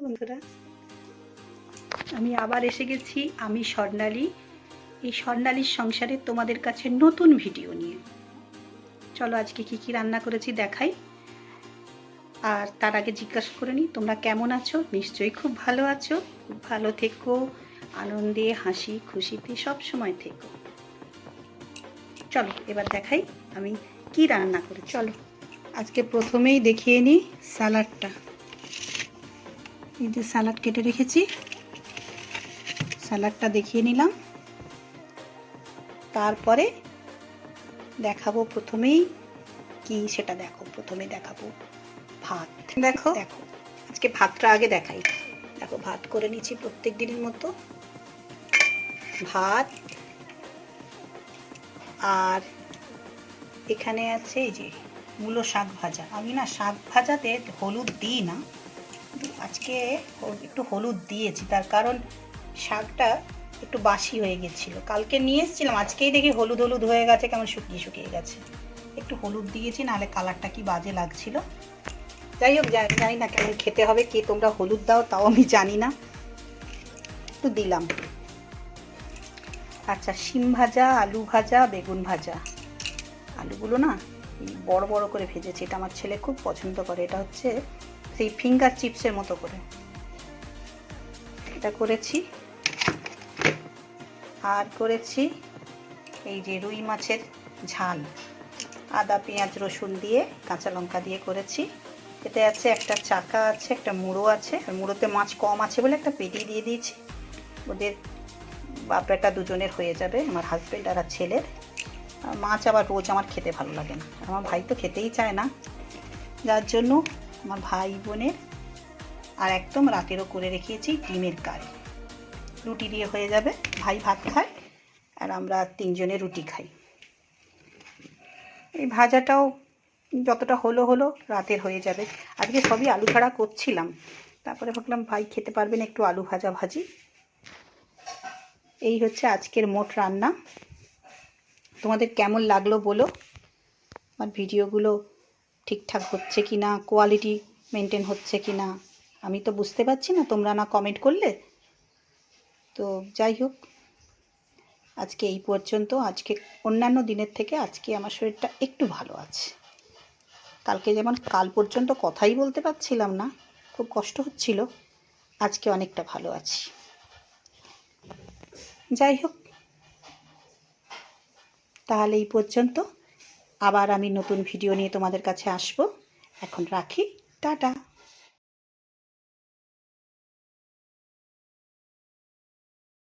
বন্ধুরা, আমি আবার এসে গেছি। আমি স্বর্ণালী। এই স্বর্ণালীর সংসারে তোমাদের কাছে নতুন ভিডিও নিয়ে। চলো আজকে কি কি রান্না করেছি দেখাই। আর তার আগে জিজ্ঞাসা করে নিই, তোমরা কেমন আছো? নিশ্চয়ই খুব ভালো আছো। খুব ভালো থেকো, আনন্দে হাসি খুশিতে সব সময় থেকো। চলো এবার দেখাই আমি কি রান্না করি। চলো আজকে প্রথমেই দেখিয়ে নিই স্যালাডটা। এই যে স্যালাড কেটে রেখেছি, স্যালাডটা দেখিয়ে নিলাম। তারপরে দেখাবো প্রথমেই কি সেটা দেখো। প্রথমে দেখাবো ভাত। দেখো দেখো আজকে ভাতটা আগে দেখাই। দেখো ভাত করে নিচ্ছি প্রত্যেক দিনের মতো। ভাত আর এখানে আছে এই যে মূলো শাক ভাজা। আমি না শাক ভাজাতে হলুদ দিই না, আজকে একটু হলুদ দিয়েছি। তার কারণ শাকটা একটু বাসি হয়ে গেছিলো, কালকে নিয়ে এসেছিলাম, আজকেই দেখি হলুদ হলুদ হয়ে গেছে, কেমন শুকিয়ে শুকিয়ে গেছে। একটু হলুদ দিয়েছি, নাহলে কালারটা কি বাজে লাগছিল। যাই হোক, জানি না কেমন খেতে হবে, কে তোমরা হলুদ দাও তাও আমি জানি না, একটু দিলাম। আচ্ছা, শিম ভাজা, আলু ভাজা, বেগুন ভাজা। আলুগুলো না বড় বড় করে ভেজেছি, এটা আমার ছেলে খুব পছন্দ করে। এটা হচ্ছে সেই ফিঙ্গার চিপসের মতো করে এটা করেছি। আর করেছি এই যে রুই মাছের ঝাল, আদা পেঁয়াজ রসুন দিয়ে কাঁচা লঙ্কা দিয়ে করেছি। এতে আছে একটা চাকা আছে, একটা মুড়ো আছে, আর মুড়োতে মাছ কম আছে বলে একটা পেটি দিয়ে দিয়েছি। ওদের বাপ বেটা দুজনের হয়ে যাবে, আমার হাজব্যান্ড আর ছেলের। মাছ আবার রোজ আমার খেতে ভালো লাগে না, আমার ভাই তো খেতেই চায় না, যার জন্য আমার ভাই বোনের। আর একদম রাতেরও করে রেখেছি ডিমের কারি, রুটি দিয়ে হয়ে যাবে। ভাই ভাত খায় আর আমরা তিনজনে রুটি খাই। এই ভাজাটাও যতটা হলো রাতের হয়ে যাবে। আজকে সবই আলু ছাড়া করছিলাম, তারপরে ভাবলাম ভাই খেতে পারবেন, একটু আলু ভাজা ভাজি। এই হচ্ছে আজকের মোট রান্না। তোমাদের কেমন লাগলো বলো, আমার ভিডিওগুলো ঠিকঠাক হচ্ছে কি না, কোয়ালিটি মেনটেন হচ্ছে কি না আমি তো বুঝতে পারছি না, তোমরা না কমেন্ট করলে। তো যাই হোক, আজকে এই পর্যন্ত। আজকে অন্যান্য দিনের থেকে আজকে আমার শরীরটা একটু ভালো আছে। কালকে যেমন কাল পর্যন্ত কথাই বলতে পারছিলাম না, খুব কষ্ট হচ্ছিল, আজকে অনেকটা ভালো আছি। যাই হোক, তাহলে এই পর্যন্ত। আবার আমি নতুন ভিডিও নিয়ে তোমাদের কাছে আসবো। এখন রাখি, টাটা।